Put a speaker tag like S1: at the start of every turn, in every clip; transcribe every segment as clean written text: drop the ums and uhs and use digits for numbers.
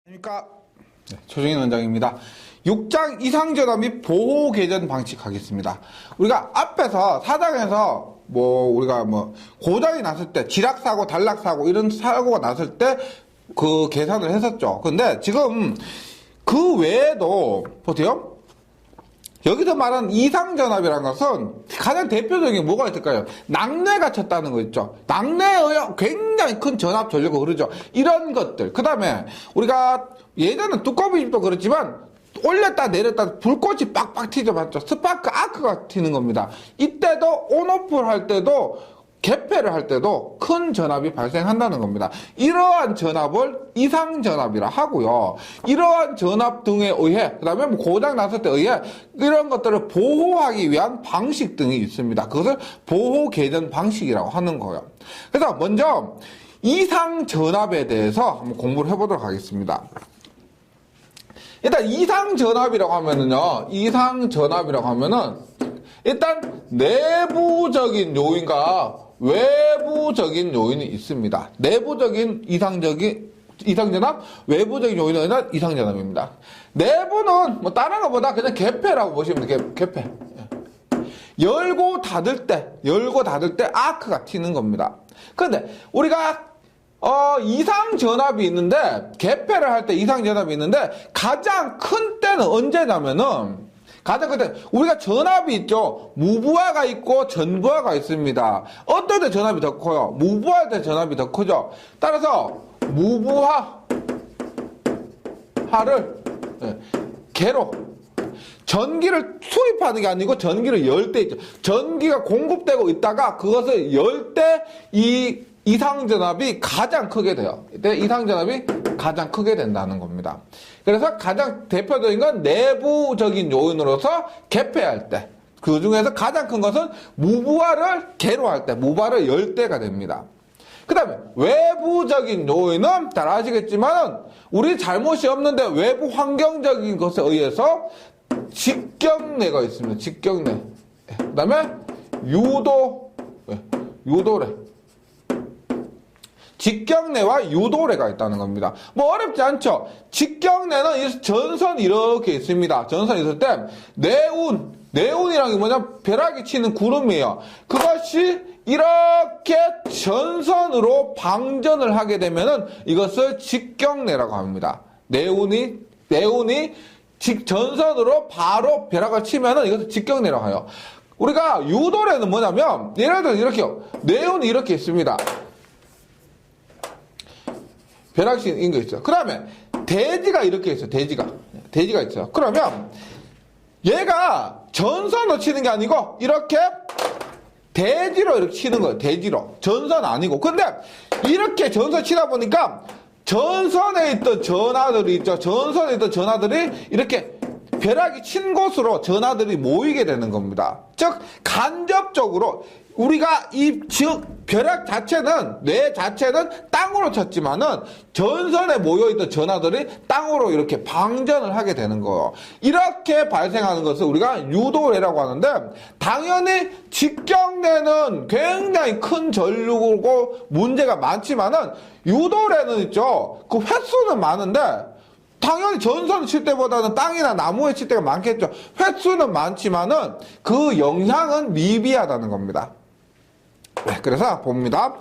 S1: 안녕하십니까. 조정인 원장입니다. 6장 이상전압 및 보호 개전 방식 하겠습니다. 우리가 앞에서 4장에서 우리가 고장이 났을 때 지락사고, 단락사고 이런 사고가 났을 때 그 계산을 했었죠. 근데 지금 그 외에도 보세요. 여기서 말하는 이상전압이라는 것은 가장 대표적인 게 뭐가 있을까요? 낙뢰가 쳤다는 거 있죠. 낙뢰에 의해 굉장히 큰 전압 전류가 흐르죠. 이런 것들. 그 다음에 우리가 예전엔 두꺼비 집도 그렇지만 올렸다 내렸다 불꽃이 빡빡 튀죠. 맞죠? 스파크 아크가 튀는 겁니다. 이때도 온오프를 할 때도 개폐를 할 때도 큰 전압이 발생한다는 겁니다. 이러한 전압을 이상전압이라 하고요. 이러한 전압 등에 의해, 그 다음에 고장 났을 때에 의해 이런 것들을 보호하기 위한 방식 등이 있습니다. 그것을 보호 개전 방식이라고 하는 거예요. 그래서 먼저 이상전압에 대해서 한번 공부를 해보도록 하겠습니다. 일단 이상전압이라고 하면은요, 일단 내부적인 요인과 외부적인 요인이 있습니다. 내부적인 이상전압, 외부적인 요인은 이상전압입니다. 내부는 다른 것보다 그냥 개폐라고 보시면 돼요. 개폐. 열고 닫을 때 아크가 튀는 겁니다. 그런데 우리가 이상전압이 있는데, 개폐를 할 때 이상전압이 있는데, 가장 큰 때는 언제냐면은, 가장 큰 때, 우리가 전압이 있죠. 무부하가 있고, 전부하가 있습니다. 어떨 때 전압이 더 커요? 무부할 때 전압이 더 크죠. 따라서, 무부하를, 개로, 전기를 수입하는 게 아니고 전기를 열 때 있죠. 전기가 공급되고 있다가 그것을 열 때 이 이상전압이 가장 크게 돼요. 이때 이상전압이 가장 크게 된다는 겁니다. 그래서 가장 대표적인 건 내부적인 요인으로서 개폐할 때. 그 중에서 가장 큰 것은 무부하를 개로 할 때, 무부하를 열 때가 됩니다. 그 다음에 외부적인 요인은 잘 아시겠지만 우리 잘못이 없는데 외부 환경적인 것에 의해서 직경례가 있습니다. 직경례. 그 다음에 유도례. 직경례와 유도례가 있다는 겁니다. 어렵지 않죠? 직경례는 전선이 이렇게 있습니다. 전선이 있을 때 네온이라는 게 뭐냐면 벼락이 치는 구름이에요. 그것이 이렇게 전선으로 방전을 하게 되면은 이것을 직경례라고 합니다. 네온이 전선으로 바로 벼락을 치면은 이것을 직경례라고 해요. 우리가 유도례는 뭐냐면 예를 들어 이렇게요. 네온이 이렇게 있습니다. 벼락인 거 있어요. 그 다음에 대지가 이렇게 있어요. 대지가 있어요. 그러면 얘가 전선으로 치는 게 아니고 이렇게 대지로 이렇게 치는 거예요. 대지로. 전선 아니고. 근데 이렇게 전선 치다 보니까 전선에 있던 전하들이 있죠. 전선에 있던 전하들이 이렇게 벼락이 친 곳으로 전하들이 모이게 되는 겁니다. 즉 간접적으로 우리가 벼락 자체는 뇌 자체는 땅으로 쳤지만은 전선에 모여있던 전하들이 땅으로 이렇게 방전을 하게 되는 거예요. 이렇게 발생하는 것을 우리가 유도례라고 하는데 당연히 직경례는 굉장히 큰 전류고 문제가 많지만은 유도례는 있죠. 그 횟수는 많은데 당연히 전선 칠 때보다는 땅이나 나무에 칠 때가 많겠죠. 횟수는 많지만은 그 영향은 미비하다는 겁니다. 네, 그래서 봅니다.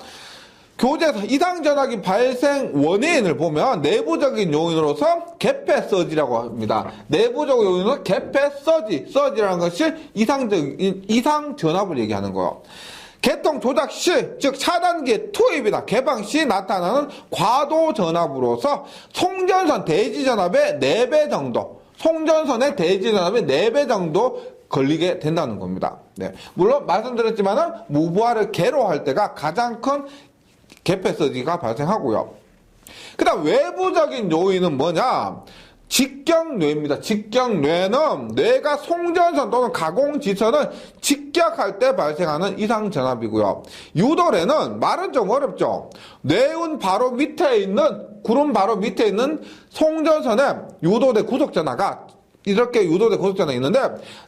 S1: 교재에서 이상전압이 발생 원인을 보면 내부적인 요인으로서 개폐 서지라고 합니다. 내부적 요인은 개폐 서지라는 것이 이상전압을 얘기하는 거예요. 개통 조작 시, 즉 차단기 투입이나 개방 시 나타나는 과도 전압으로서 송전선 대지전압의 4배 정도, 송전선의 대지전압의 4배 정도 걸리게 된다는 겁니다. 네. 물론 말씀드렸지만은 무부하를 개로 할 때가 가장 큰 개폐 서지가 발생하고요. 그 다음 외부적인 요인은 뭐냐? 직경뇌입니다. 직경뇌는 뇌가 송전선 또는 가공지선을 직격할 때 발생하는 이상전압이고요. 유도례는 말은 좀 어렵죠. 뇌운 바로 밑에 있는 구름 바로 밑에 있는 송전선에 유도대 구속전하가 이렇게 유도대 고속전환이 있는데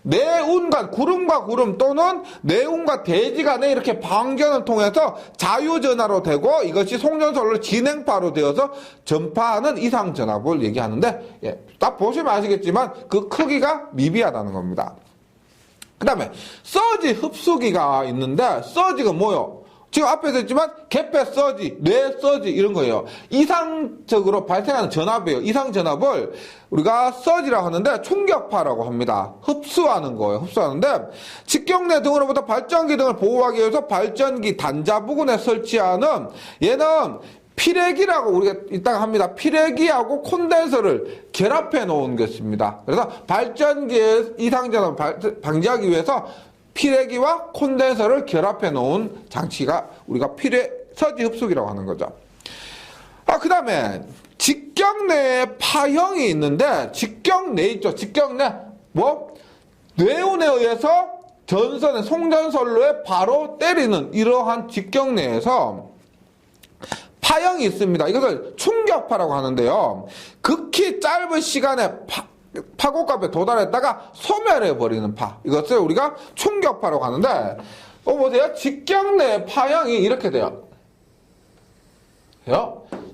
S1: 내운간 구름과 구름 또는 내운과 대지 간에 이렇게 방전을 통해서 자유전하로 되고 이것이 송전선로 진행파로 되어서 전파하는 이상전압을 얘기하는데 예, 딱 보시면 아시겠지만 그 크기가 미비하다는 겁니다. 그 다음에 서지 흡수기가 있는데 서지가 뭐요? 지금 앞에서 했지만 개폐 서지, 뇌 서지 이런 거예요. 이상적으로 발생하는 전압이에요. 이상 전압을 우리가 서지라고 하는데 충격파라고 합니다. 흡수하는 거예요. 흡수하는데 직경내 등으로부터 발전기 등을 보호하기 위해서 발전기 단자 부근에 설치하는 얘는 피레기라고 우리가 이따가 합니다. 피레기하고 콘덴서를 결합해 놓은 것입니다. 그래서 발전기의 이상전압을 방지하기 위해서 피레기와 콘덴서를 결합해 놓은 장치가 우리가 서지 흡수기라고 하는 거죠. 그 다음에 직경내에 파형이 있는데 직경내 있죠. 직경내 뇌운에 의해서 전선의 송전선로에 바로 때리는 이러한 직경내에서 파형이 있습니다. 이것을 충격파라고 하는데요. 극히 짧은 시간에 파고값에 도달했다가 소멸해버리는 파. 이것을 우리가 충격파라고 하는데, 보세요. 직경내 파형이 이렇게 돼요.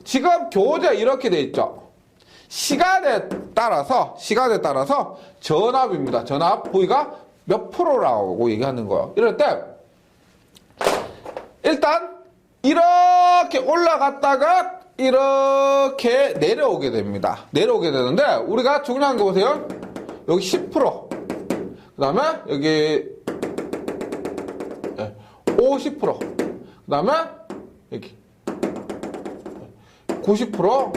S1: 지금 교재 이렇게 돼 있죠. 시간에 따라서 전압입니다. 전압 부위가 몇 프로라고 얘기하는 거예요. 이럴 때, 일단, 이렇게 올라갔다가 이렇게 내려오게 됩니다. 내려오게 되는데 우리가 중요한 거 보세요. 여기 10%, 그 다음에 여기 50%, 그 다음에 여기 90%,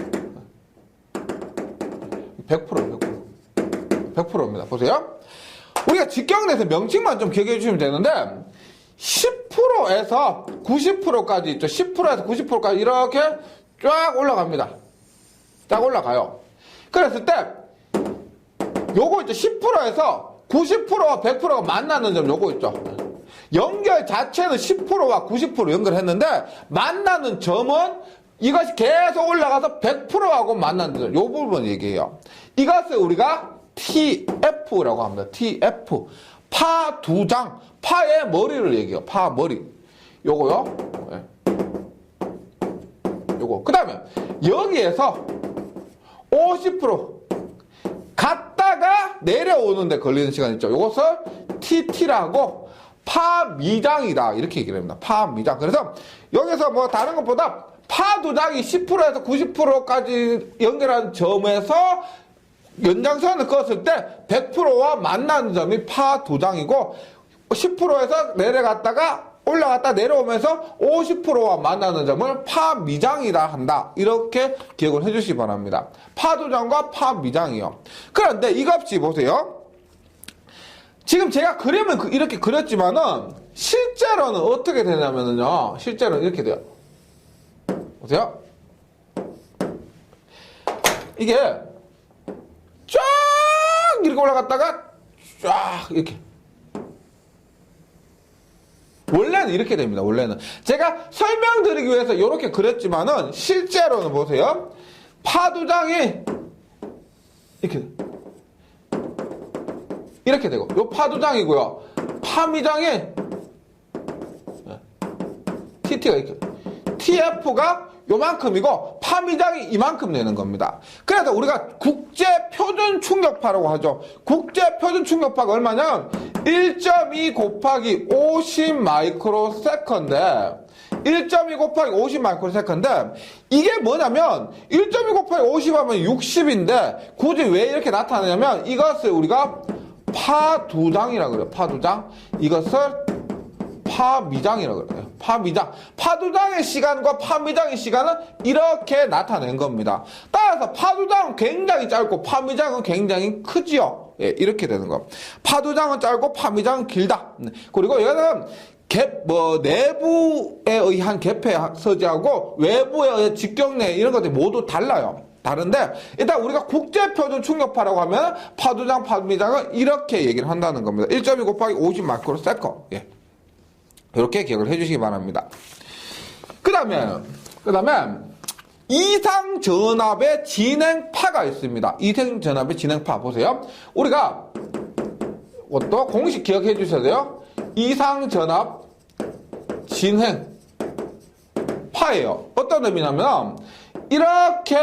S1: 100%입니다. 보세요. 우리가 직경내에서 명칭만 좀 기억해 주시면 되는데 10%에서 90%까지 있죠. 10%에서 90%까지 이렇게 쫙 올라갑니다. 쫙 올라가요. 그랬을 때 요거 있죠. 10%에서 90%와 100%가 만나는 점 요거 있죠. 연결 자체는 10%와 90% 연결했는데 만나는 점은 이것이 계속 올라가서 100%하고 만나는 점. 요 부분 얘기해요. 이것을 우리가 TF라고 합니다. TF. 파 두 장. 파의 머리를 얘기해요. 파 머리. 요거요. 네. 요거. 그 다음에 여기에서 50% 갔다가 내려오는데 걸리는 시간 있죠. 요것을 TT라고 파미장이다. 이렇게 얘기를 합니다. 파미장. 그래서 여기서 뭐 다른 것보다 파 두 장이 10%에서 90%까지 연결한 점에서 연장선을 그었을 때 100%와 만나는 점이 파 두 장이고 10%에서 내려갔다가 올라갔다 내려오면서 50%와 만나는 점을 파미장이라 한다. 이렇게 기억을 해주시기 바랍니다. 파 두 장과 파미장이요. 그런데 이 값이 보세요. 지금 제가 그림은 이렇게 그렸지만은 실제로는 어떻게 되냐면요. 실제로는 이렇게 돼요. 보세요. 이게 쫙 이렇게 올라갔다가 쫙 이렇게. 원래는 이렇게 됩니다. 원래는 제가 설명드리기 위해서 이렇게 그렸지만은 실제로는 보세요. 파두장이 이렇게 되고 요 파두장이고요. 파미장이 TT가 이렇게 TF가 요만큼이고 파미장이 이만큼 되는 겁니다. 그래서 우리가 국제 표준 충격파라고 하죠. 국제 표준 충격파가 얼마냐? 1.2 곱하기 50 마이크로세컨드. 1.2 곱하기 50 마이크로세컨드. 이게 뭐냐면 1.2 곱하기 50 하면 60인데 굳이 왜 이렇게 나타내냐면 이것을 우리가 파두장이라고 그래요. 파두장. 이것을 파미장이라고 그래요. 파미장. 파두장의 시간과 파미장의 시간은 이렇게 나타낸 겁니다. 따라서 파두장은 굉장히 짧고 파미장은 굉장히 크지요. 예, 이렇게 되는 거. 파두장은 짧고 파미장은 길다. 그리고 얘는 내부에 의한 개폐 서지하고 외부에 의한 직경내 이런 것들이 모두 달라요. 다른데 일단 우리가 국제표준 충격파라고 하면 파두장, 파미장은 이렇게 얘기를 한다는 겁니다. 1.2 곱하기 50 마이크로세컨드. 예. 이렇게 기억을 해주시기 바랍니다. 그 다음에 이상 전압의 진행파가 있습니다. 이상 전압의 진행파 보세요. 우리가 또 공식 기억해 주셔야 돼요. 이상 전압 진행파예요. 어떤 의미냐면 이렇게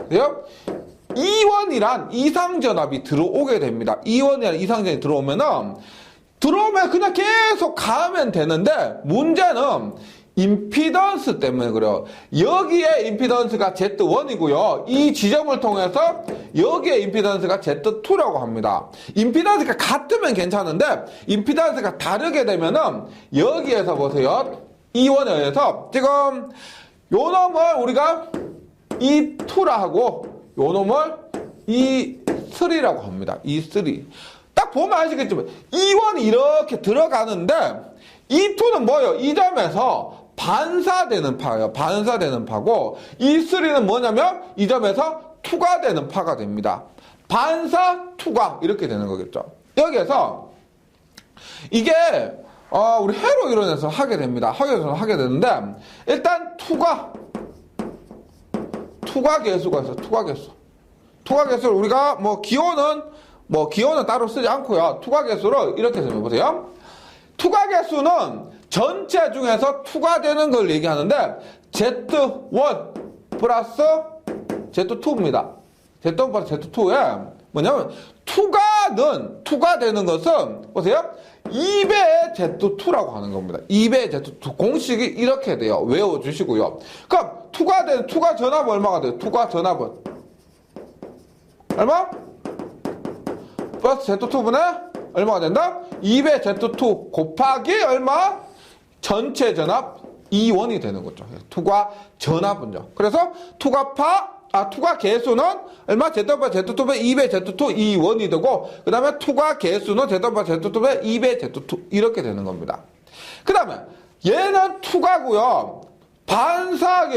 S1: 돼요. 이원이란 이상전압이 들어오게 됩니다. 이원이란 이상전압이 들어오면 그냥 계속 가면 되는데 문제는 임피던스 때문에 그래요. 여기에 임피던스가 Z1이고요. 이 지점을 통해서 여기에 임피던스가 Z2라고 합니다. 임피던스가 같으면 괜찮은데 임피던스가 다르게 되면은 여기에서 보세요. 이원에 의해서 지금 요 놈을 우리가 E2라 하고 요 놈을 E3라고 합니다. E3. 딱 보면 아시겠지만 E1이 이렇게 들어가는데 E2는 뭐예요? 이 점에서 반사되는 파예요. 반사되는 파고 E3는 뭐냐면 이 점에서 투과되는 파가 됩니다. 반사, 투과 이렇게 되는 거겠죠. 여기에서 이게 우리 회로 이론에서 하게 됩니다. 회로에서 하게 되는데 일단 투과 계수가 있어요. 투과 계수를 우리가 기호는 따로 쓰지 않고요. 투과 계수를 이렇게 설명해 보세요. 투과 계수는 전체 중에서 투과되는 걸 얘기하는데 Z1 플러스 Z2입니다. Z1 플러스 Z2에 뭐냐면 투과되는 것은 보세요. 2배의 Z2라고 하는 겁니다. 2배의 Z2 공식이 이렇게 돼요. 외워주시고요. 그럼 투과 전압은 얼마가 돼요? 투과 전압은 얼마? 플러스 Z2분의 얼마가 된다? 2배 Z2 곱하기 얼마? 전체 전압 E1이 되는 거죠. 투과 전압은요. 그래서 투과 개수는 얼마? Z1번 Z2배 2배 Z2 E1이 되고 그 다음에 투과 개수는 Z1번 Z2배 2배 Z2 이렇게 되는 겁니다. 그 다음에 얘는 투과고요. 반사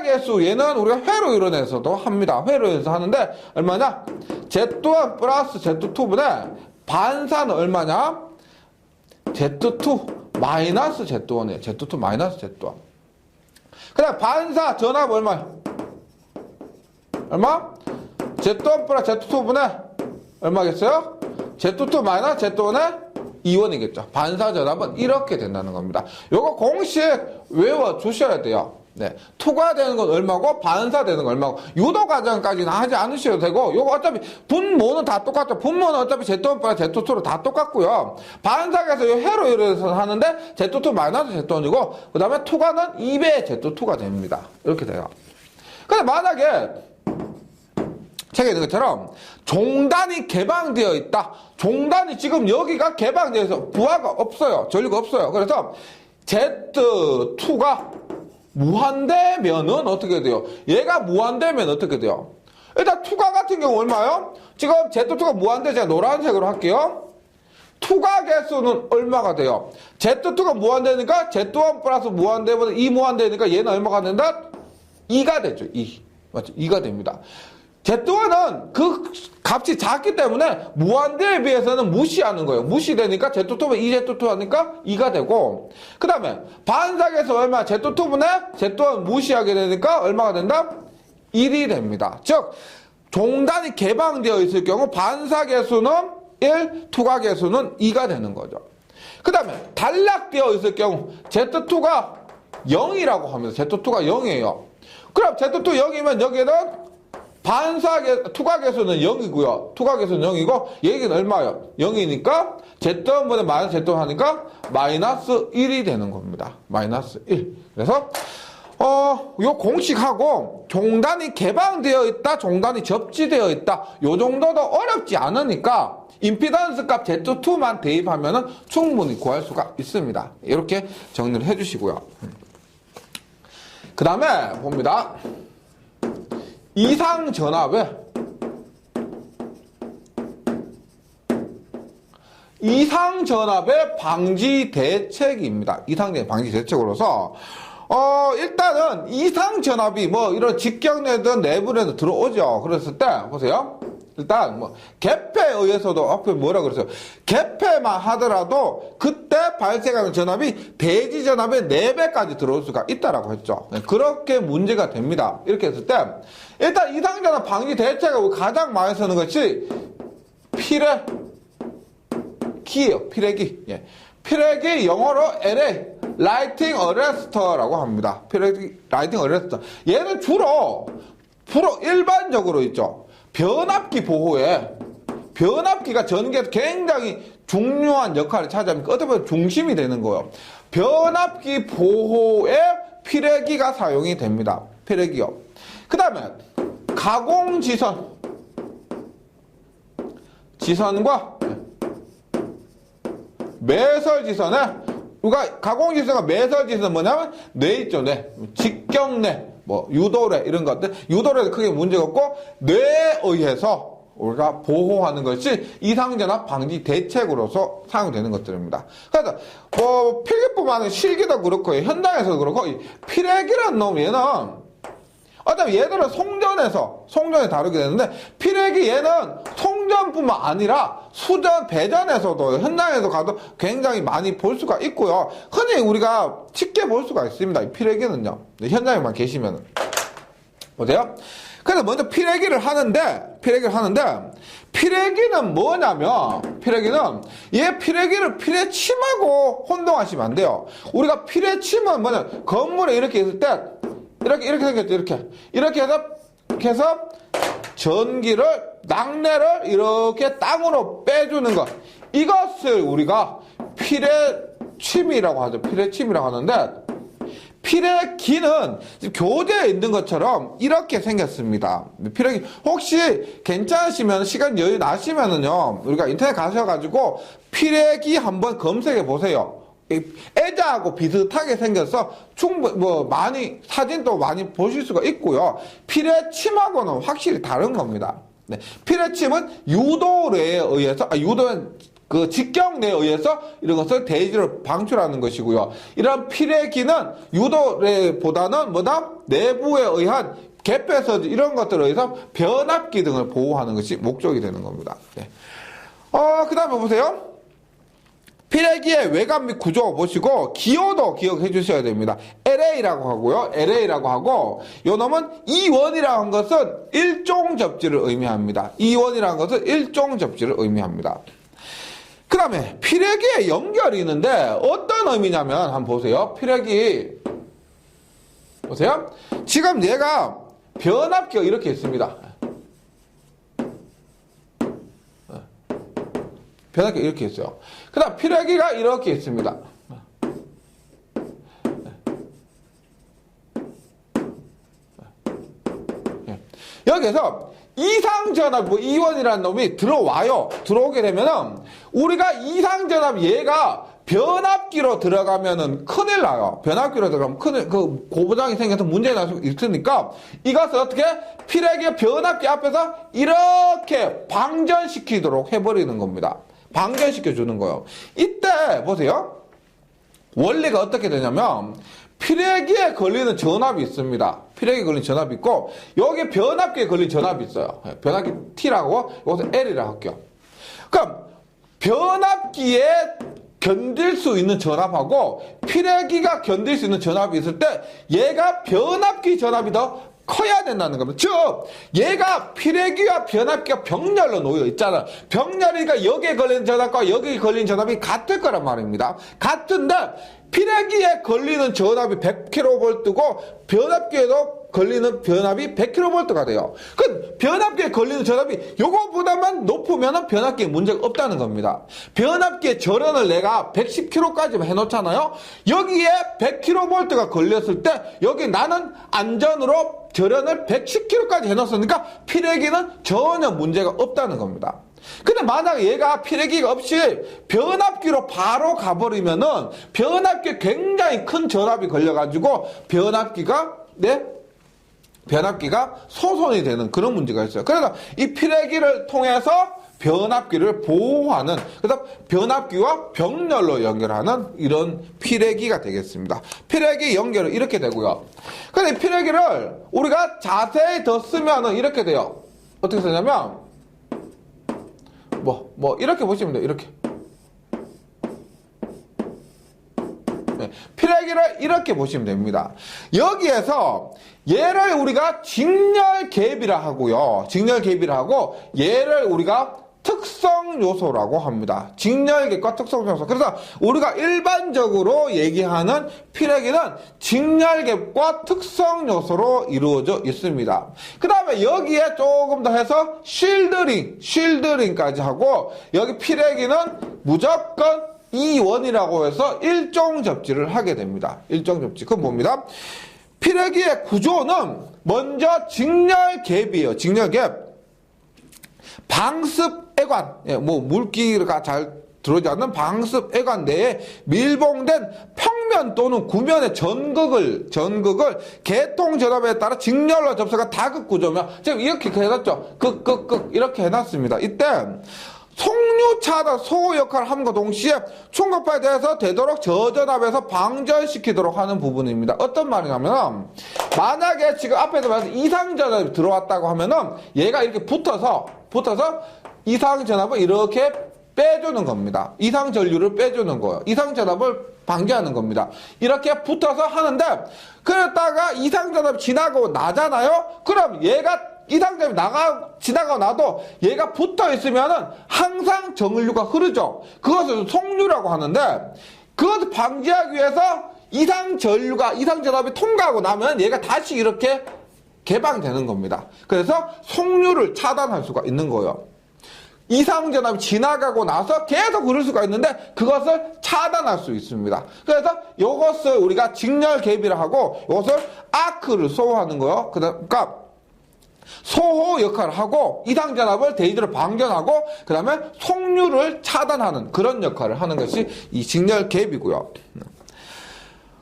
S1: 개수 얘는 우리가 회로 이론에서도 합니다. 회로 이론에서 하는데 얼마냐? Z1 플러스 Z2분의 반사는 얼마냐? Z2 마이너스 Z1이에요. Z2 마이너스 Z1. 그 다음 반사 전압 얼마? Z1 플러스 Z2분의 얼마겠어요? Z2 마이너스 Z1의 2원이겠죠. 반사 전압은 이렇게 된다는 겁니다. 요거 공식 외워주셔야 돼요. 네. 투과되는 건 얼마고, 반사되는 건 얼마고, 유도 과정까지는 하지 않으셔도 되고, 요거 어차피 분모는 다 똑같죠. 분모는 어차피 Z1 플러스 Z2로 다 똑같고요. 반사에서 요 해로 이래서 하는데, Z2 마이너스 Z1이고, 그 다음에 투과는 2배의 Z2가 됩니다. 이렇게 돼요. 근데 만약에, 책에 있는 것처럼, 종단이 개방되어 있다. 종단이 지금 여기가 개방되어 있어. 부하가 없어요. 전류가 없어요. 그래서, Z2가 무한대면은 어떻게 돼요? 얘가 무한대면 어떻게 돼요? 일단 투과 같은 경우 얼마요? 지금 Z2가 무한대 제가 노란색으로 할게요. 투과 개수는 얼마가 돼요? Z2가 무한대니까 Z1 플러스 무한대보다 2 무한대니까 얘는 얼마가 된다? 2가 되죠. 2. 맞죠? 2가 됩니다. Z1은 그 값이 작기 때문에 무한대에 비해서는 무시하는 거예요. 무시되니까 Z2면 2Z2 하니까 2가 되고, 그 다음에 반사계수 얼마? Z2분의 Z1 무시하게 되니까 얼마가 된다? 1이 됩니다. 즉 종단이 개방되어 있을 경우 반사계수는 1, 투과계수는 2가 되는 거죠. 그 다음에 단락되어 있을 경우 Z2가 0이라고 합니다. Z2가 0이에요. 그럼 Z2 0이면 여기는 투과계수는 0이고요. 투과계수는 0이고, 얘기는 얼마예요? 0이니까, Z1분의 마이너스 Z1 하니까, 마이너스 1이 되는 겁니다. 마이너스 1. 그래서, 요 공식하고, 종단이 개방되어 있다, 종단이 접지되어 있다, 요 정도도 어렵지 않으니까, 임피던스 값 Z2만 대입하면은 충분히 구할 수가 있습니다. 이렇게 정리를 해주시고요. 그 다음에 봅니다. 이상 전압의 방지 대책입니다. 이상전압 방지 대책으로서 일단은 이상 전압이 이런 직경내든 내부에도 들어오죠. 그랬을 때 보세요. 일단 뭐 개폐에 의해서도 앞에 뭐라 그랬어요? 개폐만 하더라도 그때 발생하는 전압이 대지 전압의 4배까지 들어올 수가 있다라고 했죠. 그렇게 문제가 됩니다. 이렇게 했을 때 일단 이상전압 방지 대책을 가장 많이 쓰는 것이 피레기예요. 피레기. 예. 피레기 영어로 LA 라이팅 어레스터라고 합니다. 피레기 라이팅 어레스터. 얘는 주로 일반적으로 있죠. 변압기 보호에 변압기가 전기에서 굉장히 중요한 역할을 차지합니다. 어떻게 보면 중심이 되는 거예요. 변압기 보호에 피레기가 사용이 됩니다. 피레기요. 그 다음에 지선과 매설지선에 우리가 가공지선과 매설지선은 뭐냐면 뇌 있죠. 뇌. 직경뇌, 뭐 유도뇌 이런 것들. 유도뇌는 크게 문제가 없고 뇌에 의해서 우리가 보호하는 것이 이상전압 방지 대책으로서 사용되는 것들입니다. 그래서 뭐 필기뿐만 아니라 실기도 그렇고 현장에서도 그렇고 이 피레기라는 놈 얘는 어차피 얘들은 송전에 다루게 되는데 피레기 얘는 송전뿐만 아니라 수전, 배전에서도 현장에서 가도 굉장히 많이 볼 수가 있고요. 흔히 우리가 쉽게 볼 수가 있습니다. 이 피레기는요. 현장에만 계시면 보세요. 그래서 먼저 피레기를 하는데 피레기는 뭐냐면 피레기를 피레침하고 혼동하시면 안 돼요. 우리가 피레침은 뭐냐 건물에 이렇게 있을 때 이렇게 생겼죠. 이렇게 해서 전기를 낙뢰를 이렇게 땅으로 빼주는 것. 이것을 우리가 피레침이라고 하죠. 피레침이라고 하는데 피레기는 교재에 있는 것처럼 이렇게 생겼습니다. 피레기 혹시 괜찮으시면 시간 여유 나시면은요 우리가 인터넷 가셔가지고 피레기 한번 검색해 보세요. 애자하고 비슷하게 생겨서 많이 사진도 많이 보실 수가 있고요. 피레침하고는 확실히 다른 겁니다. 네. 피레침은 유도뇌에 의해서 유도는 그 직경뇌에 의해서 이런 것을 대지를 방출하는 것이고요. 이런 피레기는 유도뇌보다는 내부에 의한 개폐서지 이런 것들에 의해서 변압기 등을 보호하는 것이 목적이 되는 겁니다. 네. 그 다음에 보세요. 피레기의 외관 및 구조 보시고 기호도 기억해 주셔야 됩니다. LA라고 하고요. LA라고 하고 요 놈은 E1이라고 한 것은 일종 접지를 의미합니다. E1이라는 것은 일종 접지를 의미합니다. 그 다음에 피레기의 연결이 있는데 어떤 의미냐면 한번 보세요. 피레기 보세요. 지금 얘가 변압기가 이렇게 있습니다. 변압기가 이렇게 있어요. 그 다음 피레기가 이렇게 있습니다. 여기에서 이상전압 E1이라는 놈이 들어오게 되면은 우리가 이상전압 얘가 변압기로 들어가면은 큰일 나요. 변압기로 들어가면 고부장이 생겨서 문제가 날 수 있으니까 이것을 어떻게 피레기 변압기 앞에서 이렇게 방전시키도록 해버리는 겁니다. 방전시켜주는 거예요. 이때 보세요. 원리가 어떻게 되냐면 피레기에 걸리는 전압이 있습니다. 피레기에 걸린 전압이 있고 여기 변압기에 걸린 전압이 있어요. 변압기 T라고 여기서 L이라고 할게요. 그럼 변압기에 견딜 수 있는 전압하고 피레기가 견딜 수 있는 전압이 있을 때 얘가 변압기 전압이 더 커야 된다는 겁니다. 즉 얘가 피레기와 변압기가 병렬로 놓여 있잖아. 병렬이니까 여기에 걸리는 전압과 여기에 걸리는 전압이 같을 거란 말입니다. 같은데 피레기에 걸리는 전압이 100kV고 변압기에도 걸리는 변압이 100kV가 돼요. 그 변압기에 걸리는 전압이 요거보다만 높으면 변압기에 문제가 없다는 겁니다. 변압기의 절연을 내가 110kV까지 해놓잖아요. 여기에 100kV가 걸렸을 때 여기 나는 안전으로 절연을 110kV까지 해놨으니까 피레기는 전혀 문제가 없다는 겁니다. 근데 만약에 얘가 피레기가 없이 변압기로 바로 가버리면은 변압기에 굉장히 큰 전압이 걸려가지고 변압기가 소손이 되는 그런 문제가 있어요. 그래서 이 피레기를 통해서 변압기를 보호하는, 그래서 변압기와 병렬로 연결하는 이런 피레기가 되겠습니다. 피레기 연결은 이렇게 되고요. 근데 이 피레기를 우리가 자세히 더 쓰면은 이렇게 돼요. 어떻게 쓰냐면 이렇게 보시면 돼요. 이렇게. 피레기를 이렇게 보시면 됩니다. 여기에서 얘를 우리가 직렬개비라 하고요. 직렬개비라 하고 얘를 우리가 특성 요소라고 합니다. 직렬갭과 특성 요소. 그래서 우리가 일반적으로 얘기하는 피레기는 직렬갭과 특성 요소로 이루어져 있습니다. 그 다음에 여기에 조금 더 해서 쉴드링까지 하고 여기 피레기는 무조건 이원이라고 해서 일종 접지를 하게 됩니다. 일종 접지. 그건 뭡니다? 피레기의 구조는 먼저 직렬갭이에요. 직렬갭. 방습애관, 물기가 잘 들어오지 않는 방습애관 내에 밀봉된 평면 또는 구면의 전극을 개통전압에 따라 직렬로 접수가 다극 구조면 지금 이렇게 해놨죠. 이렇게 해놨습니다. 이때 송류 차단 소호 역할을 함과 동시에 충격파에 대해서 되도록 저전압에서 방전시키도록 하는 부분입니다. 어떤 말이냐면 만약에 지금 앞에서 말해서 이상전압이 들어왔다고 하면은 얘가 이렇게 붙어서 이상전압을 이렇게 빼주는 겁니다. 이상전류를 빼주는 거예요. 이상전압을 방지하는 겁니다. 이렇게 붙어서 하는데 그랬다가 이상전압이 지나고 나잖아요. 그럼 얘가 이상전압이 지나가고 나도 얘가 붙어 있으면은 항상 정유가 흐르죠. 그것을 송유라고 하는데 그것을 방지하기 위해서 이상전압이 통과하고 나면 얘가 다시 이렇게 개방되는 겁니다. 그래서 송유를 차단할 수가 있는 거예요. 이상전압이 지나가고 나서 계속 흐를 수가 있는데 그것을 차단할 수 있습니다. 그래서 이것을 우리가 직렬갭이라 하고 이것을 아크를 소호하는 거예요. 그러니까 소호 역할을 하고 이상전압을 대기질을 방전하고 그 다음에 송유를 차단하는 그런 역할을 하는 것이 이 직렬갭이고요.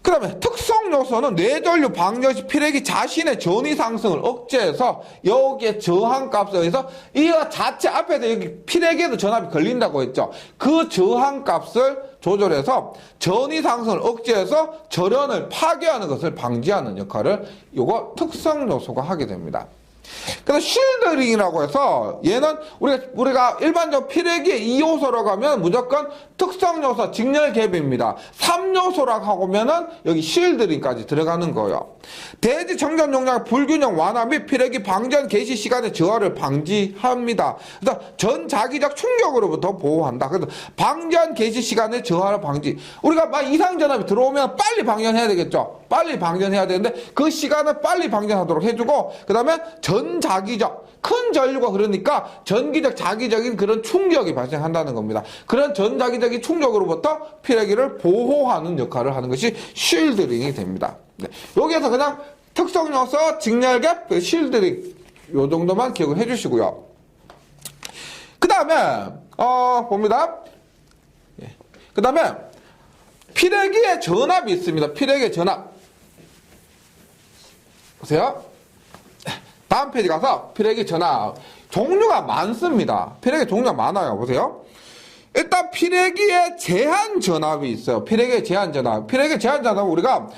S1: 그 다음에 특성 요소는 뇌전류 방전 시 피레기 자신의 전위 상승을 억제해서 여기에 저항값에 의해서 이거 자체 앞에서 여기 피레기에도 전압이 걸린다고 했죠. 그 저항값을 조절해서 전위 상승을 억제해서 절연을 파괴하는 것을 방지하는 역할을 요거 특성 요소가 하게 됩니다. 그래서 쉴드링이라고 해서 얘는 우리가 일반적 피레기의 2요소라고 하면 무조건 특성 요소 직렬갭입니다. 3요소라고 하면은 여기 쉴드링까지 들어가는 거예요. 대지 정전 용량의 불균형 완화 및 피레기 방전 개시 시간의 저하를 방지합니다. 그래서 전자기적 충격으로부터 보호한다. 그래서 방전 개시 시간의 저하를 방지. 우리가 막 이상전압이 들어오면 빨리 방전해야 되겠죠. 빨리 방전해야 되는데 그 시간을 빨리 방전하도록 해주고 그 다음에 전자기적 큰 전류가 흐르니까 전기적 자기적인 그런 충격이 발생한다는 겁니다. 그런 전자기적인 충격으로부터 피레기를 보호하는 역할을 하는 것이 쉴드링이 됩니다. 네. 여기에서 그냥 특성 요소 직렬갭 쉴드링 요 정도만 기억을 해주시고요. 그 다음에 봅니다. 그 다음에 피레기의 전압이 있습니다. 피레기의 전압 보세요. 다음 페이지 가서 피레기 전압 종류가 많습니다. 피레기 종류가 많아요. 보세요. 일단 피레기의 제한 전압이 있어요. 피레기의 제한 전압. 피레기의 제한 전압은 우리가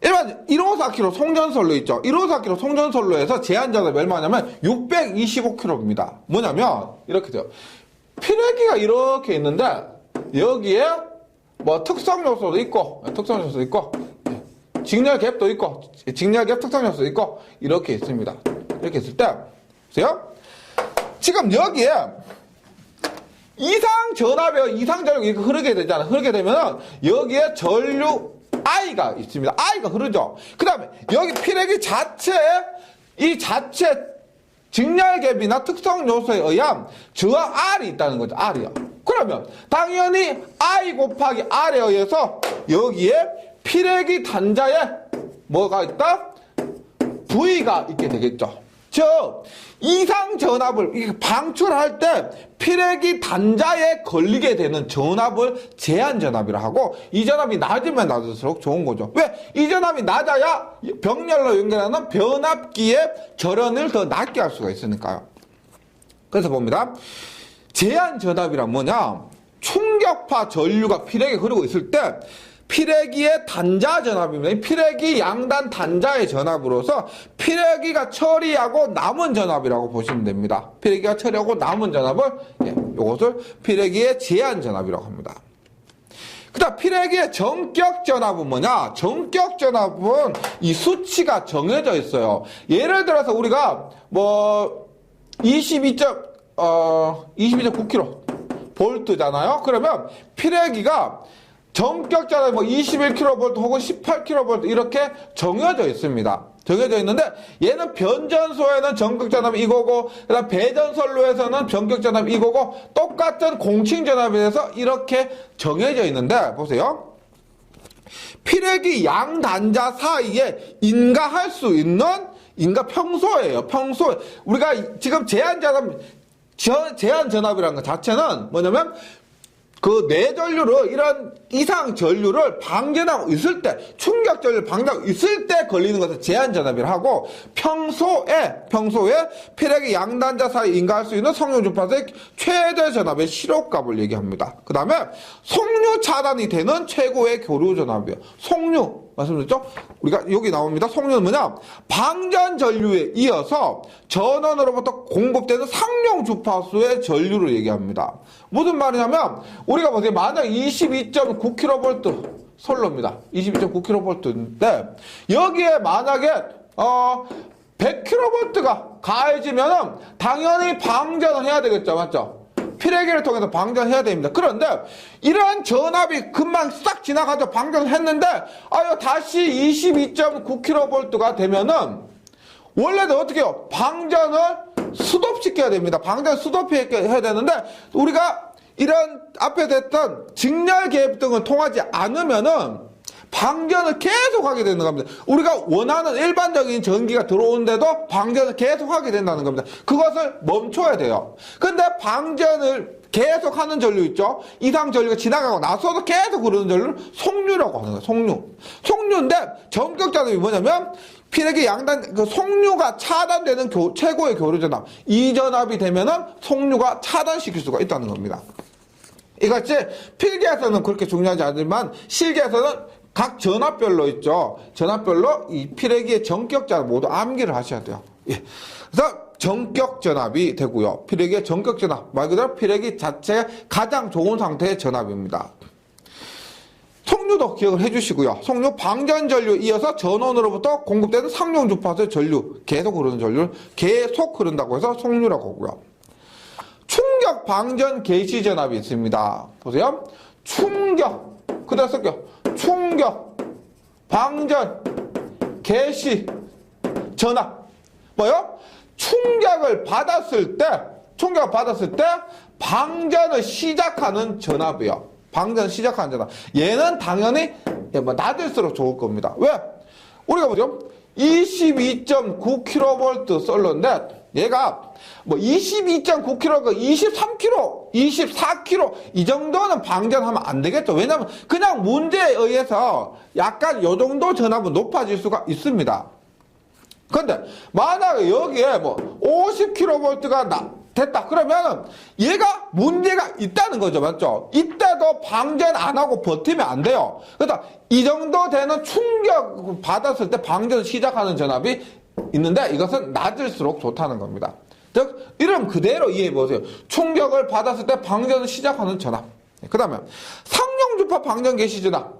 S1: 일반 154kg 송전솔로 있죠. 154kg 송전솔로에서 제한 전압이 얼마냐면 625kg입니다. 뭐냐면 이렇게 돼요. 피레기가 이렇게 있는데 여기에 특성 요소도 있고 직렬갭도 있고 직렬갭 특성 요소도 있고 이렇게 있습니다. 이렇게 있을 때 보세요. 지금 여기에 이상전압이 이렇게 흐르게 되잖아요. 흐르게 되면 여기에 전류 I가 있습니다. I가 흐르죠. 그 다음에 여기 피레기 자체에 이 자체 직렬갭이나 특성 요소에 의한 저항 R이 있다는 거죠. R이요. 그러면 당연히 I 곱하기 R에 의해서 여기에 피레기 단자에 뭐가 있다? V가 있게 되겠죠. 즉 이상 전압을 방출할 때 피레기 단자에 걸리게 되는 전압을 제한 전압이라 하고 이 전압이 낮으면 낮을수록 좋은 거죠. 왜? 이 전압이 낮아야 병렬로 연결하는 변압기의 절연을 더 낮게 할 수가 있으니까요. 그래서 봅니다. 제한 전압이란 뭐냐? 충격파 전류가 피레기에 흐르고 있을 때 피래기의 단자 전압입니다. 피래기 양단 단자의 전압으로서 피래기가 처리하고 남은 전압이라고 보시면 됩니다. 피래기가 처리하고 남은 전압을 이것을 피래기의 제한 전압이라고 합니다. 그 다음 피래기의 전격 전압은 뭐냐? 전격 전압은 이 수치가 정해져 있어요. 예를 들어서 우리가 뭐 22.9kV 볼트잖아요. 그러면 피래기가 전격 전압이 뭐 21kV 혹은 18kV 이렇게 정해져 있습니다. 정해져 있는데 얘는 변전소에는 전격 전압이 이거고 그다음 배전선로에서는 전격 전압이 이거고 똑같은 공칭 전압에 대해서 이렇게 정해져 있는데 보세요. 피래기 양 단자 사이에 인가할 수 있는 인가 평소예요. 평소에 우리가 지금 제한 전압이라는 것 자체는 뭐냐면 그 내전류를 이런 이상 전류를 방전하고 있을 때 충격 전류를 방전하고 있을 때 걸리는 것을 제한 전압이라 하고 평소에 피래기 양단자 사이 인가할 수 있는 성류 주파수의 최대 전압의 실효값을 얘기합니다. 그 다음에 송류 차단이 되는 최고의 교류 전압이에요. 송류 말씀드렸죠? 우리가 여기 나옵니다. 송류는 뭐냐? 방전 전류에 이어서 전원으로부터 공급되는 상용 주파수의 전류를 얘기합니다. 무슨 말이냐면 우리가 보세요. 만약 22.9kV 선로입니다. 22.9kV인데 여기에 만약에 100kV가 가해지면은 당연히 방전을 해야 되겠죠. 맞죠? 피래기를 통해서 방전해야 됩니다. 그런데 이러한 전압이 금방 싹 지나가죠. 방전을 했는데 다시 22.9kV가 되면은 원래는 어떻게 해요? 방전을 스톱시켜야 됩니다. 방전을 스톱해야 되는데 우리가 이런 앞에 됐던 직렬 개입 등을 통하지 않으면은 방전을 계속하게 되는 겁니다. 우리가 원하는 일반적인 전기가 들어오는데도 방전을 계속하게 된다는 겁니다. 그것을 멈춰야 돼요. 근데 방전을 계속하는 전류 있죠? 이상 전류가 지나가고 나서도 계속 흐르는 전류를 송류라고 하는 거예요. 송류인데 전격 전압이 뭐냐면 피래기 양단 그 송류가 차단되는 최고의 교류 전압. 이 전압이 되면은 송류가 차단시킬 수가 있다는 겁니다. 이같이 필기에서는 그렇게 중요하지 않지만 실기에서는 각 전압별로 있죠. 전압별로 이 피래기의 전격 전압 모두 암기를 하셔야 돼요. 예. 그래서 전격 전압이 되고요. 피래기의 전격 전압 말 그대로 피래기 자체가 가장 좋은 상태의 전압입니다. 송류도 기억을 해주시고요. 송류 방전 전류 이어서 전원으로부터 공급되는 상용 주파수의 전류 계속 흐르는 전류를 계속 흐른다고 해서 송류라고 하고요. 충격 방전 개시 전압이 있습니다. 보세요. 충격 그대로 쓸게요. 충격, 방전, 개시, 전압. 뭐요? 충격을 받았을 때 방전을 시작하는 전압이에요. 방전을 시작하는 전압. 얘는 당연히 낮을수록 좋을 겁니다. 왜? 우리가 보죠. 22.9kV 썰러인데 얘가 뭐 22.9kg, 23kg, 24kg 이 정도는 방전하면 안 되겠죠. 왜냐면 그냥 문제에 의해서 약간 요 정도 전압은 높아질 수가 있습니다. 근데 만약에 여기에 뭐 50kV가 됐다 그러면 얘가 문제가 있다는 거죠. 맞죠? 이때도 방전 안 하고 버티면 안 돼요. 그러니까 이 정도 되는 충격 받았을 때 방전을 시작하는 전압이 있는데 이것은 낮을수록 좋다는 겁니다. 즉 이름 그대로 이해해 보세요. 충격을 받았을 때 방전을 시작하는 전압. 그 다음에 상용주파 방전 개시 전압.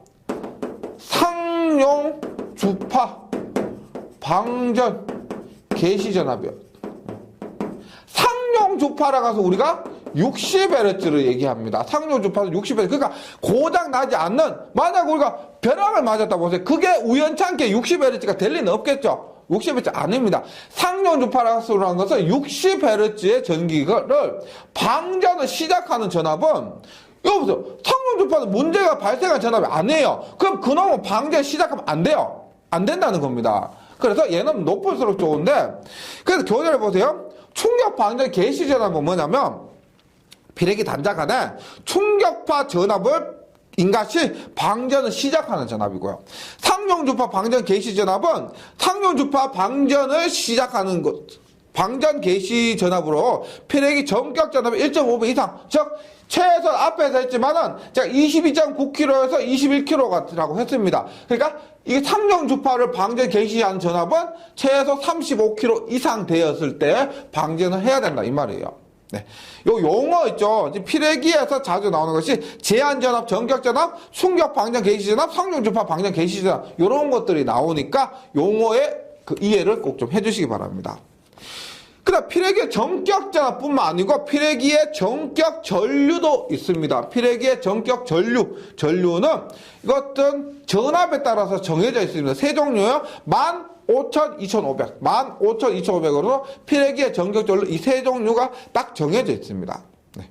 S1: 상용주파 방전 개시 전압이요. 상용주파라고 해서 우리가 60Hz를 얘기합니다. 상용주파는 60Hz. 그러니까 고장 나지 않는, 만약 우리가 벼락을 맞았다 보세요. 그게 우연찮게 60Hz가 될 리는 없겠죠. 60Hz 아닙니다. 상용주파라고 하는 것은 60Hz의 전기를 방전을 시작하는 전압은 여기서 상용주파는 문제가 발생한 전압이 아니에요. 그럼 그놈은 방전 시작하면 안 돼요. 안 된다는 겁니다. 그래서 얘는 높을수록 좋은데 그래서 교재를 보세요. 충격 방전 개시 전압은 뭐냐면 피래기 단자 간에 충격파 전압을 인가시 방전을 시작하는 전압이고요. 상용주파 방전 개시 전압은 상용주파 방전을 시작하는 것, 방전 개시 전압으로 피래기 전격 전압이 1.5배 이상, 즉 최선 앞에서 했지만은 제가 22.9kH에서 21kH라고 했습니다. 그러니까 이게 3종 주파를 방전 개시한 전압은 최소 35kH 이상 되었을 때 방전을 해야 된다 이 말이에요. 네. 요 용어 있죠. 필회기에서 자주 나오는 것이 제한전압, 전격전압, 충격방전 개시전압, 3종 주파 방전 개시전압 이런 것들이 나오니까 용어의 그 이해를 꼭 좀 해주시기 바랍니다. 그다음 필회기의 전격전압뿐만 아니고 필회기의 전격 전류도 있습니다. 필회기의 전격 전류는 이것은 전압에 따라서 정해져 있습니다. 세 종류요. 15,000, 2,500, 15,000, 2,500으로 필회기의 전격 전류 이 세 종류가 딱 정해져 있습니다. 네.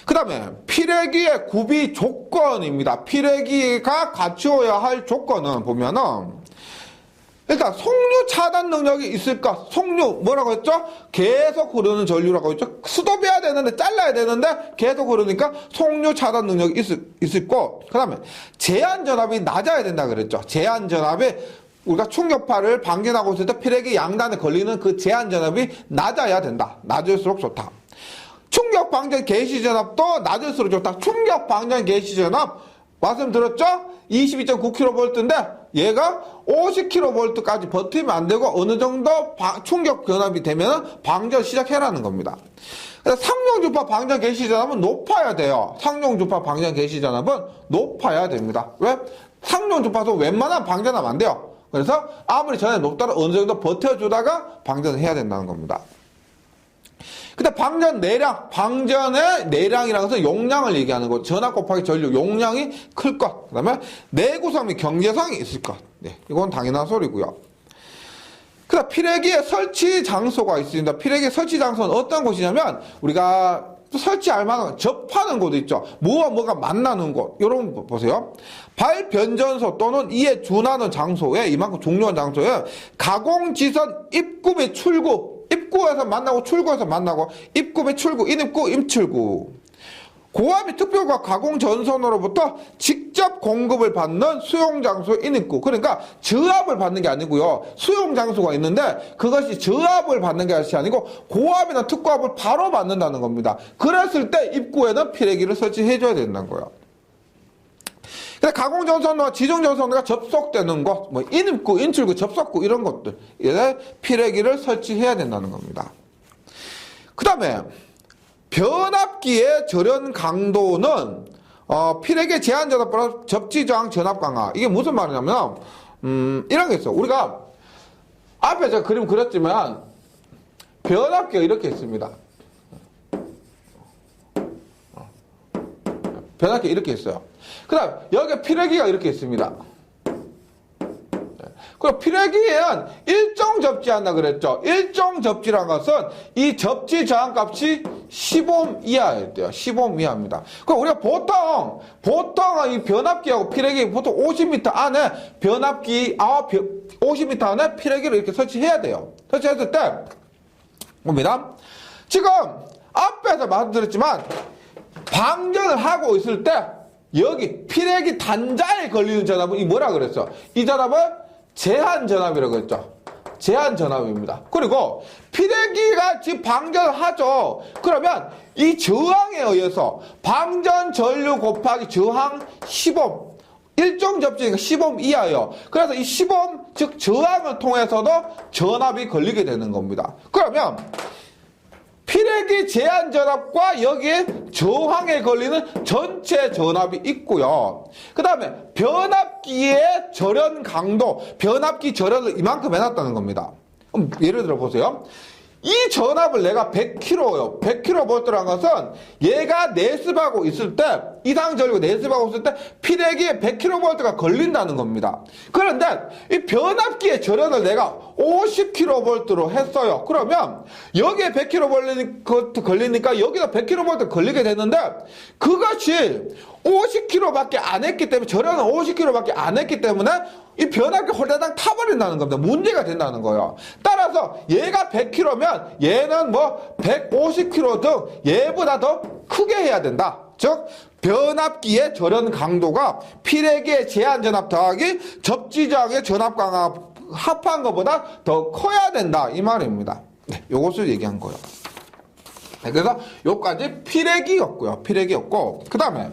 S1: 그 다음에 필회기의 구비 조건입니다. 필회기가 갖추어야 할 조건은 보면은 일단 속류 차단 능력이 있을 것. 속류 뭐라고 했죠? 계속 흐르는 전류라고 했죠. 스톱해야 되는데 잘라야 되는데 계속 흐르니까 속류 차단 능력이 있을 것. 그 다음에 제한 전압이 낮아야 된다 그랬죠. 제한 전압이 우리가 충격파를 방전하고 있을 때 필회기 양단에 걸리는 그 제한 전압이 낮아야 된다. 낮을수록 좋다. 충격 방전 개시 전압도 낮을수록 좋다. 충격 방전 개시 전압 말씀드렸죠? 22.9kV인데 얘가 50kV까지 버티면 안 되고 어느 정도 충격 전압이 되면 방전 시작해라는 겁니다. 그래서 상용주파 방전 개시 전압은 높아야 돼요. 상용주파 방전 개시 전압은 높아야 됩니다. 왜? 상용주파도 웬만하면 방전하면 안 돼요. 그래서 아무리 전압이 높더라도 어느 정도 버텨주다가 방전을 해야 된다는 겁니다. 근데 방전 내량, 방전의 내량이라는 것은 용량을 얘기하는 것. 전압 곱하기 전류, 용량이 클 것. 그 다음에 내구성 및 경제성이 있을 것. 네, 이건 당연한 소리고요. 그 다음 필회기의 설치 장소가 있습니다. 필회기의 설치 장소는 어떤 곳이냐면 우리가 설치할 만한 접하는 곳 있죠. 뭐와 뭐가 만나는 곳. 요런 거 보세요. 발변전소 또는 이에 준하는 장소에 이만큼 중요한 장소에 가공지선 입구 및 출구 입구에서 만나고 출구에서 만나고 입구 및 출구, 인입구, 임출구. 고압 및 특별과 가공 전선으로부터 직접 공급을 받는 수용 장소 인입구. 그러니까 저압을 받는 게 아니고요. 수용 장소가 있는데 그것이 저압을 받는 게 아니고 고압이나 특고압을 바로 받는다는 겁니다. 그랬을 때 입구에는 필회기를 설치해 줘야 된다는 거예요. 근데 가공 전선과 지정 전선과 접속되는 것, 뭐 인입구, 인출구, 접속구 이런 것들, 에 필회기를 설치해야 된다는 겁니다. 그 다음에 변압기의 절연 강도는 필회기 제한 전압보다 접지 저항 전압 강화. 이게 무슨 말이냐면 이런 게 있어. 우리가 앞에 제가 그림 그렸지만 변압기가 이렇게 있습니다. 변압기 이렇게 있어요. 그 다음 여기 필회기가 이렇게 있습니다. 그리고 필회기에는 일정 접지한다 그랬죠. 일정 접지란 것은 이 접지 저항값이 10옴 이하일 때요. 10옴 이하입니다. 그럼 우리가 보통 이 변압기하고 필회기 보통 50m 안에 변압기 50m 안에 필회기를 이렇게 설치해야 돼요. 설치했을 때 봅니다. 지금 앞에서 말씀드렸지만 방전을 하고 있을 때 여기 필회기 단자에 걸리는 전압은 이 뭐라 그랬어? 이 전압은 제한 전압이라고 했죠. 제한 전압입니다. 그리고 필회기가 지금 방전을 하죠. 그러면 이 저항에 의해서 방전 전류 곱하기 저항 10옴 일정 접지니까 10옴 이하예요. 그래서 이 10옴 즉 저항을 통해서도 전압이 걸리게 되는 겁니다. 그러면 필회기 제한 전압과 여기에 저항에 걸리는 전체 전압이 있고요. 그 다음에 변압기의 절연 강도, 변압기 절연을 이만큼 해놨다는 겁니다. 예를 들어 보세요. 이 전압을 내가 100kV요. 100kV라는 것은 얘가 내습하고 있을 때, 이상 전류가 내습하고 있을 때 필회기에 100kV가 걸린다는 겁니다. 그런데 이 변압기의 절연을 내가 50kV로 했어요. 그러면 여기에 100kV 걸리니까 여기다 100kV 걸리게 되는데 그것이 50kV밖에 안 했기 때문에 절연은 50kV밖에 안 했기 때문에 이 변압기 홀라당 타버린다는 겁니다. 문제가 된다는 거예요. 따라서 얘가 100kg면 얘는 뭐 150kg 등 얘보다 더 크게 해야 된다. 즉 변압기의 절연 강도가 필회기의 제한 전압 더하기 접지저항의 전압 강화 합한 것보다 더 커야 된다 이 말입니다. 네, 요것을 얘기한 거예요. 그래서 요까지 피레기였고요. 피레기였고, 그 다음에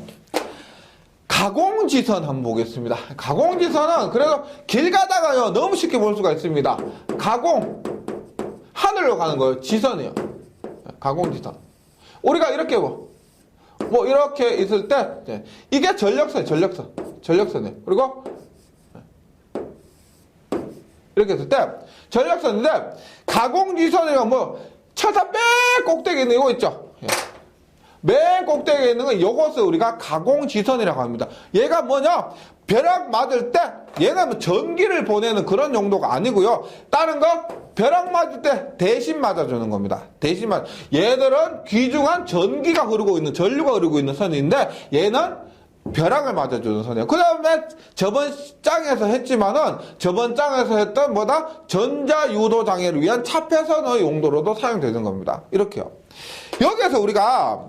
S1: 가공지선 한번 보겠습니다. 가공지선은 그래도 길 가다가요 너무 쉽게 볼 수가 있습니다. 가공, 하늘로 가는 거예요. 지선이요. 가공지선. 우리가 이렇게 뭐 이렇게 있을 때 이게 전력선이에요. 그리고 이렇게 했을 때 전력선인데, 가공지선이면 뭐 차사 맨 꼭대기에 있는 이거 있죠. 맨 꼭대기에 있는 건 요것을 우리가 가공지선이라고 합니다. 얘가 뭐냐, 벼락 맞을 때 얘는 뭐 전기를 보내는 그런 용도가 아니고요. 다른 거 벼락 맞을 때 대신 맞아주는 겁니다. 얘들은 귀중한 전기가 흐르고 있는, 전류가 흐르고 있는 선인데 얘는 벼락을 맞아주는 선이에요. 그 다음에 저번 장에서 했지만은, 저번 장에서 했던 전자유도 장애를 위한 차폐선의 용도로도 사용되는 겁니다. 이렇게요. 여기에서 우리가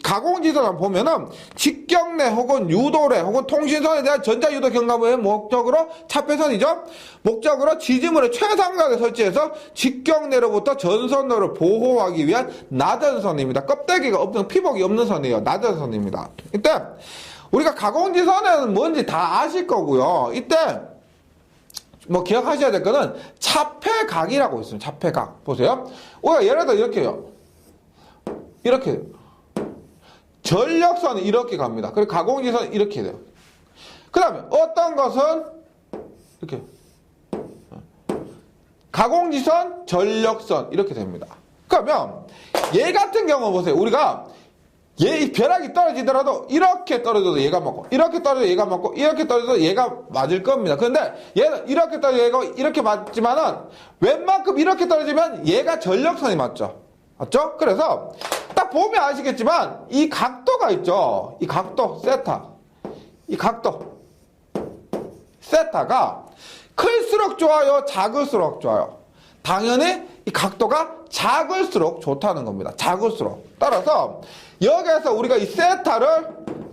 S1: 가공지선을 보면은 직경례 혹은 유도례 혹은 통신선에 대한 전자유도 경감의 목적으로, 차폐선이죠. 목적으로 지지물의 최상각에 설치해서 직경례로부터 전선로를 보호하기 위한 나전선입니다. 껍데기가 없는, 피복이 없는 선이에요. 나전선입니다. 이때 우리가 가공지선에는 뭔지 다 아실 거고요. 이때 뭐 기억하셔야 될 거는 차폐각이라고 있습니다. 차폐각. 보세요. 우리가 예를 들어 이렇게요. 이렇게 전력선이 이렇게 갑니다. 그리고 가공지선이 이렇게 돼요. 그 다음에 어떤 것은 이렇게 가공지선, 전력선 이렇게 됩니다. 그러면 얘 같은 경우 보세요. 우리가 얘 벼락이 떨어지더라도 이렇게 떨어져도 얘가 맞고, 이렇게 떨어져도 얘가 맞고, 이렇게 떨어져도 얘가 맞을 겁니다. 그런데 얘는 이렇게 떨어지고 이렇게 맞지만은 웬만큼 이렇게 떨어지면 얘가 전력선이 맞죠. 맞죠? 그래서 딱 보면 아시겠지만 이 각도가 있죠. 이 각도, 세타. 이 각도, 세타가 클수록 좋아요, 작을수록 좋아요? 당연히 이 각도가 작을수록 좋다는 겁니다. 작을수록. 따라서 여기에서 우리가 이 세타를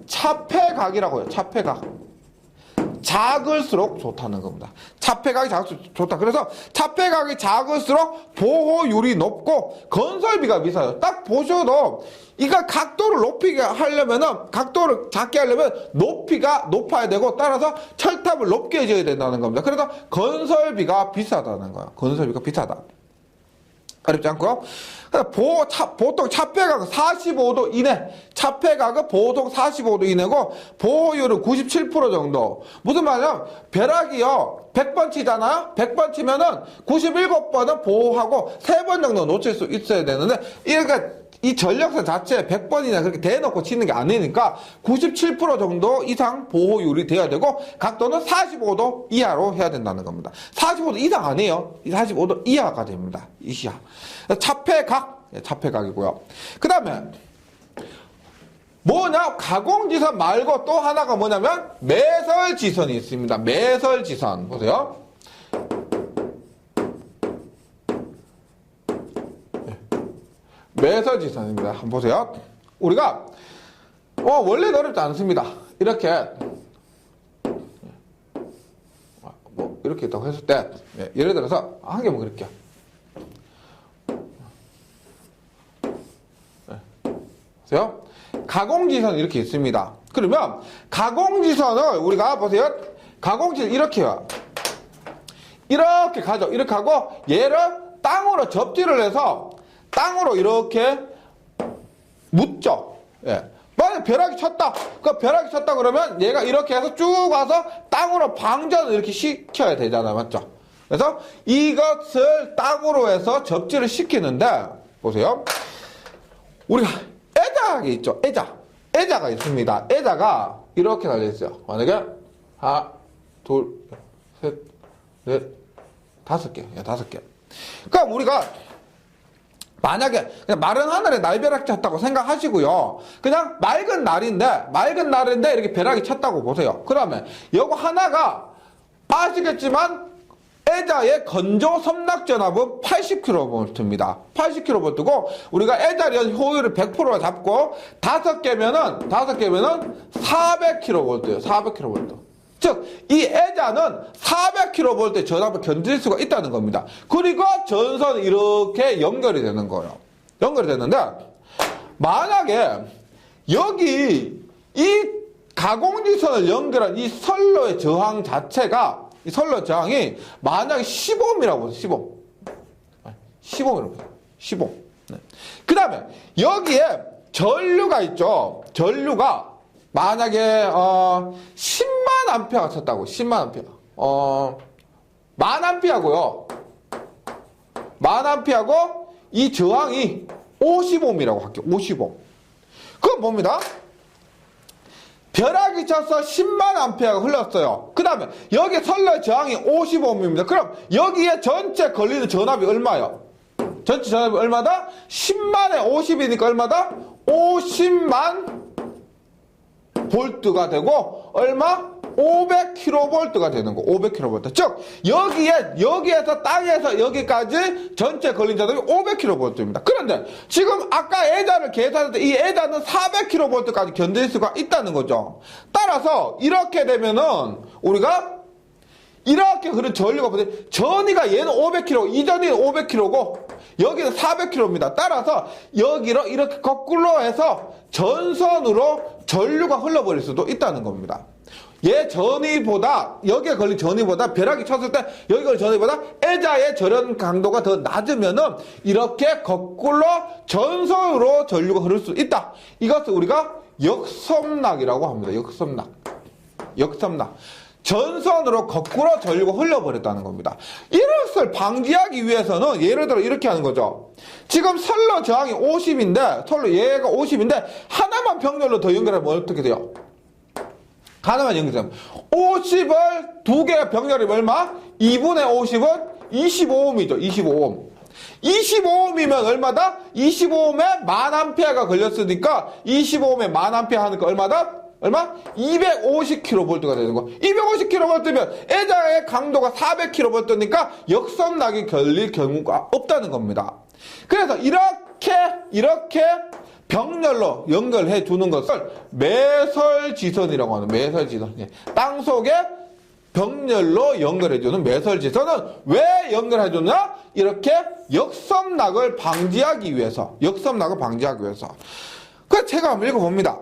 S1: 차폐각이라고 해요. 차폐각. 작을수록 좋다는 겁니다. 차폐각이 작을수록 좋다. 그래서 차폐각이 작을수록 보호율이 높고 건설비가 비싸요. 딱 보셔도 이거 각도를 높이게 하려면은, 각도를 작게 하려면 높이가 높아야 되고, 따라서 철탑을 높게 해줘야 된다는 겁니다. 그래서 건설비가 비싸다는 거예요. 건설비가 비싸다. 어렵지 않고요. 보통 차폐각은 45도 이내, 차폐각은 보통 45도 이내고 보호율은 97% 정도. 무슨 말이냐면 벼락이요 100번 치잖아요. 100번 치면은 97번은 보호하고 3번 정도 놓칠 수 있어야 되는데, 이 전력선 자체에 100번이나 그렇게 대놓고 치는 게 아니니까 97% 정도 이상 보호율이 돼야 되고, 각도는 45도 이하로 해야 된다는 겁니다. 45도 이상 아니에요. 45도 이하가 됩니다. 이하. 차폐각이고요. 그 다음에 뭐냐, 가공지선 말고 또 하나가 뭐냐면 매설지선이 있습니다. 매설지선 보세요. 매설지선입니다. 한번 보세요. 우리가 원래는 어렵지 않습니다. 이렇게 뭐 이렇게 있다고 했을 때, 예를 들어서 한 개만 그릴게요. 보세요. 가공지선 이렇게 있습니다. 그러면 가공지선을 우리가 보세요. 가공지선 이렇게요. 이렇게 가죠. 이렇게 하고 얘를 땅으로 접지를 해서 땅으로 이렇게 묻죠. 예. 만약 벼락이 쳤다. 그 벼락이 쳤다 그러면 얘가 이렇게 해서 쭉 와서 땅으로 방전을 이렇게 시켜야 되잖아요. 맞죠? 그래서 이것을 땅으로 해서 접지를 시키는데, 보세요. 우리가 애작이 있죠. 애자가 있습니다. 애자가 이렇게 달려있어요. 만약에 하나, 둘, 셋, 넷, 5개. 예, 5개. 그러니까 우리가 만약에 그냥 마른 하늘에 날벼락이 쳤다고 생각하시고요. 그냥 맑은 날인데 이렇게 벼락이 쳤다고 보세요. 그러면 요거 하나가 아시겠지만 애자의 건조 섬락 전압은 80kV입니다. 80kV고 우리가 애자련 효율을 100% 잡고 5개면은 400kV예요. 400kV. 즉, 이 애자는 400kV 전압을 견딜 수가 있다는 겁니다. 그리고 전선이 이렇게 연결이 되는 거예요. 연결이 됐는데, 만약에 여기 이 가공지선을 연결한 이 선로의 저항 자체가, 이 선로 저항이 만약에 15ohm이라고 보세요. 15ohm이라고 보세요. 15. 네. 그 다음에 여기에 전류가 있죠. 전류가 만약에 10만 암페어가 쳤다고. 10만 암페어. 만 암페어고요. 만 암페어고 이 저항이 50ohm이라고 할게요. 50ohm. 그건 뭡니다. 벼락이 쳐서 10만 암페어가 흘렀어요. 그 다음에 여기 선로 저항이 50ohm입니다. 그럼 여기에 전체 걸리는 전압이 얼마예요? 전체 전압이 얼마다? 10만에 50이니까 얼마다? 50만 볼트가 되고 얼마? 500kV가 되는 거. 500kV. 즉 여기에서 땅에서 여기까지 전체 걸린 전압이 500kV입니다. 그런데 지금 아까 에자를 계산할 때 이 에자는 400kV까지 견딜 수가 있다는 거죠. 따라서 이렇게 되면은 우리가 이렇게 흐른 전류가 보세요. 전이가 얘는 500kg, 이 전이는 500kg고 여기는 400kg입니다. 따라서 여기로 이렇게 거꾸로 해서 전선으로 전류가 흘러버릴 수도 있다는 겁니다. 얘 전이보다, 여기에 걸린 전이보다 벼락이 쳤을 때 여기 걸린 전이보다 에자의 절연 강도가 더 낮으면은 이렇게 거꾸로 전선으로 전류가 흐를 수 있다. 이것을 우리가 역섬락이라고 합니다. 역섬락. 전선으로 거꾸로 전류가 흘러버렸다는 겁니다. 이것을 방지하기 위해서는 예를 들어 이렇게 하는 거죠. 지금 선로 저항이 50인데, 얘가 50인데, 하나만 병렬로 더 연결하면 어떻게 돼요? 하나만 연결하면. 50을 두 개가 병렬이 얼마? 2분의 50은 25ohm이죠. 25ohm. 25ohm이면 얼마다? 25ohm에 만 암페어가 걸렸으니까 25ohm에 만 암페어 하니까 얼마다? 얼마? 250kV가 되는 거. 250kV면 에자의 강도가 400kV니까 역섬락이 걸릴 경우가 없다는 겁니다. 그래서 이렇게 병렬로 연결해 주는 것을 매설지선이라고 하는 매설지선. 땅 속에 병렬로 연결해 주는 매설지선은 왜 연결해 주느냐? 이렇게 역섬락을 방지하기 위해서. 그래서 제가 한번 읽어봅니다.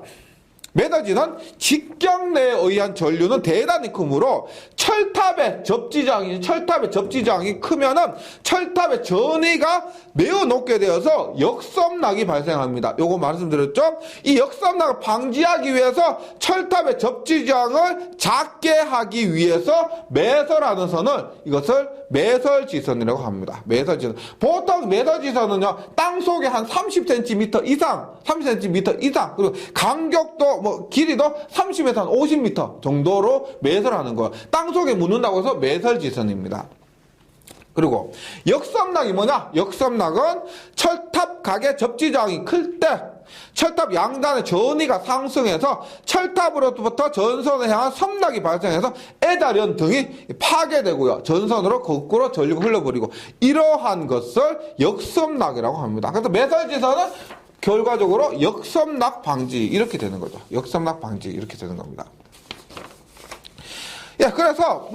S1: 매설지선 직경내에 의한 전류는 대단히 크므로 철탑의 접지저항이 크면은 철탑의 전위가 매우 높게 되어서 역섬락이 발생합니다. 요거 말씀드렸죠? 이 역섬락을 방지하기 위해서 철탑의 접지저항을 작게 하기 위해서 매설하는 선을 이것을 매설지선이라고 합니다. 매설지선. 보통 매설지선은요, 땅 속에 한 30cm 이상, 그리고 간격도 길이도 30에서 한 50m 정도로 매설하는 거예요. 땅 속에 묻는다고 해서 매설지선입니다. 그리고 역섬락이 뭐냐? 역섬락은 철탑 각의 접지저항이 클 때 철탑 양단의 전위가 상승해서 철탑으로부터 전선을 향한 섬락이 발생해서 에자련 등이 파괴되고요. 전선으로 거꾸로 전류가 흘러버리고 이러한 것을 역섬락이라고 합니다. 그래서 매설지선은 결과적으로 역섬락 방지 이렇게 되는 거죠. 역섬락 방지 이렇게 되는 겁니다. 예, 그래서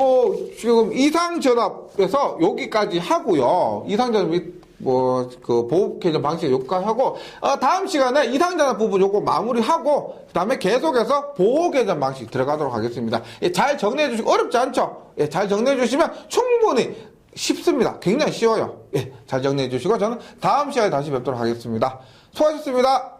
S1: 지금 이상전압에서 여기까지 하고요. 이상전압이 보호 개념 방식 여기까지 하고 다음 시간에 이상전압 부분 요거 마무리하고 그다음에 계속해서 보호 개념 방식 들어가도록 하겠습니다. 예, 잘 정리해 주시고 어렵지 않죠? 예, 잘 정리해 주시면 충분히 쉽습니다. 굉장히 쉬워요. 예, 잘 정리해 주시고 저는 다음 시간에 다시 뵙도록 하겠습니다. 수고하셨습니다.